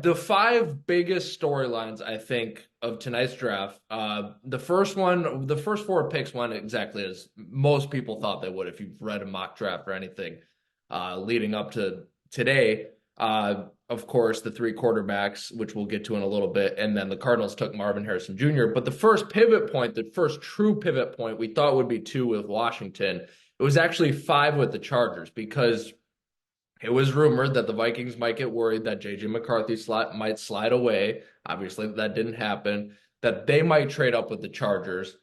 The five biggest storylines, I think, of tonight's draft. The first four picks went exactly as most people thought they would. If you've read a mock draft or anything, leading up to today, of course, the three quarterbacks, which we'll get to in a little bit, and then the Cardinals took Marvin Harrison Jr. But the first pivot point, the first true pivot point, we thought would be two with Washington. It was actually five with the Chargers because it was rumored that the Vikings might get worried that JJ McCarthy might slide away. Obviously, that didn't happen. That they might trade up with the Chargers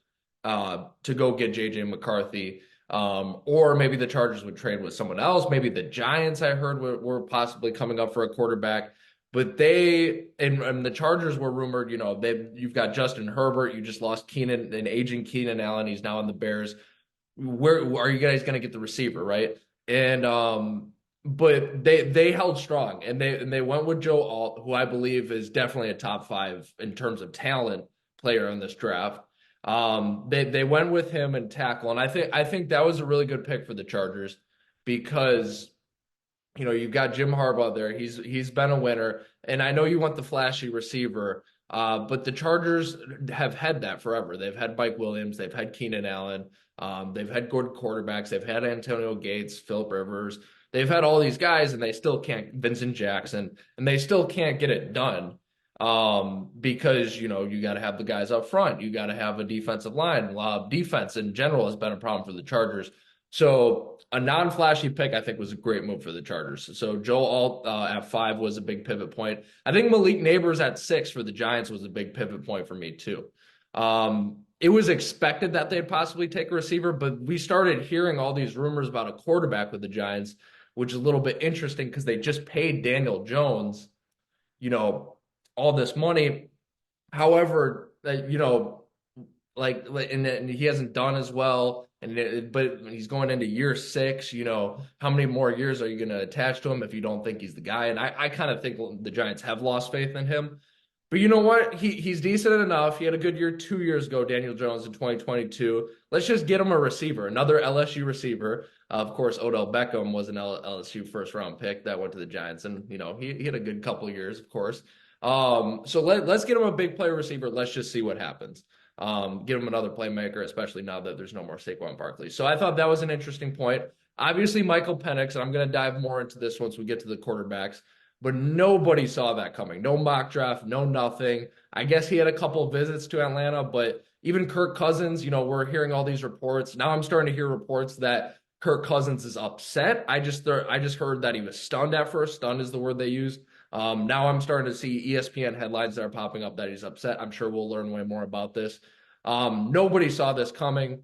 to go get JJ McCarthy. Or maybe the Chargers would trade with someone else. Maybe the Giants, I heard, were possibly coming up for a quarterback. But and the Chargers were rumored, you've got Justin Herbert. You just lost an aging Keenan Allen. He's now in the Bears. Where are you guys going to get the receiver, right? And but they held strong and they went with Joe Alt, who I believe is definitely a top five in terms of talent player in this draft. They went with him and tackle, and I think that was a really good pick for the Chargers because you've got Jim Harbaugh there. He's been a winner, and I know you want the flashy receiver, but the Chargers have had that forever. They've had Mike Williams, they've had Keenan Allen, they've had good quarterbacks, they've had Antonio Gates, Philip Rivers. They've had all these guys, and they still can't. Vincent Jackson, and they still can't get it done because you got to have the guys up front. You got to have a defensive line. Defense in general has been a problem for the Chargers. So a non-flashy pick, I think, was a great move for the Chargers. So Joe Alt at 5 was a big pivot point. I think Malik Neighbors at 6 for the Giants was a big pivot point for me too. It was expected that they'd possibly take a receiver, but we started hearing all these rumors about a quarterback with the Giants, which is a little bit interesting because they just paid Daniel Jones, all this money. However, and he hasn't done as well. But he's going into year 6. How many more years are you going to attach to him if you don't think he's the guy? And I kind of think the Giants have lost faith in him. But you know what? He's decent enough. He had a good year 2 years ago, Daniel Jones in 2022. Let's just get him a receiver, another LSU receiver. Of course, Odell Beckham was an LSU first round pick that went to the Giants, and he had a good couple of years, of course. So let's get him a big play receiver. Let's just see what happens. Get him another playmaker, especially now that there's no more Saquon Barkley. So I thought that was an interesting point. Obviously, Michael Penix, and I'm going to dive more into this once we get to the quarterbacks. But nobody saw that coming. No mock draft, no nothing. I guess he had a couple of visits to Atlanta, but even Kirk Cousins, we're hearing all these reports. Now I'm starting to hear reports that Kirk Cousins is upset. I just heard that he was stunned at first. Stunned is the word they used. Now I'm starting to see ESPN headlines that are popping up that he's upset. I'm sure we'll learn way more about this. Nobody saw this coming.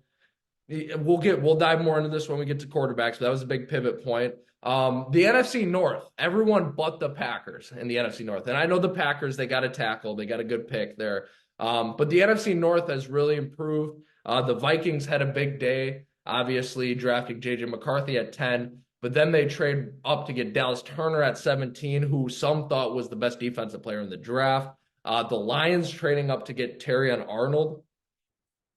We'll dive more into this when we get to quarterbacks, but that was a big pivot point. The NFC North, everyone but the Packers in the NFC North. And I know the Packers, they got a tackle. They got a good pick there. But the NFC North has really improved. The Vikings had a big day, obviously drafting JJ McCarthy at 10. But then they trade up to get Dallas Turner at 17, who some thought was the best defensive player in the draft. The Lions trading up to get Terrion Arnold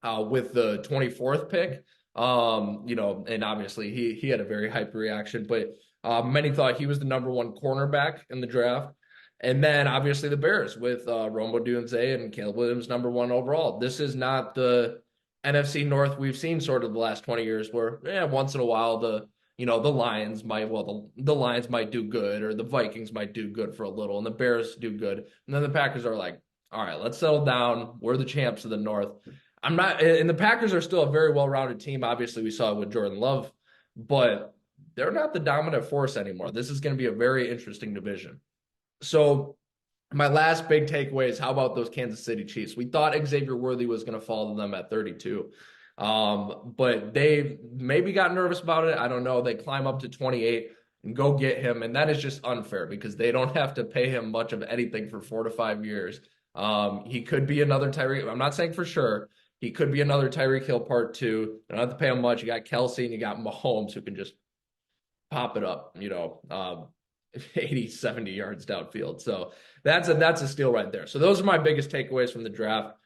with the 24th pick. And obviously he had a very hype reaction, but many thought he was the number one cornerback in the draft. And then obviously the Bears with Rome Odunze and Caleb Williams number 1 overall. This is not the NFC North we've seen sort of the last 20 years where once in a while the Lions the Lions might do good, or the Vikings might do good for a little, and the Bears do good. And then the Packers are like, all right, let's settle down. We're the champs of the North. And the Packers are still a very well-rounded team. Obviously, we saw it with Jordan Love, but they're not the dominant force anymore. This is going to be a very interesting division. So my last big takeaway is, how about those Kansas City Chiefs? We thought Xavier Worthy was going to fall to them at 32. But they maybe got nervous about it. I don't know. They climb up to 28 and go get him. And that is just unfair because they don't have to pay him much of anything for 4 to 5 years. He could be another Tyreek. I'm not saying for sure. He could be another Tyreek Hill part 2. You don't have to pay him much. You got Kelsey and you got Mahomes who can just pop it up, 80, 70 yards downfield. So that's a steal right there. So those are my biggest takeaways from the draft.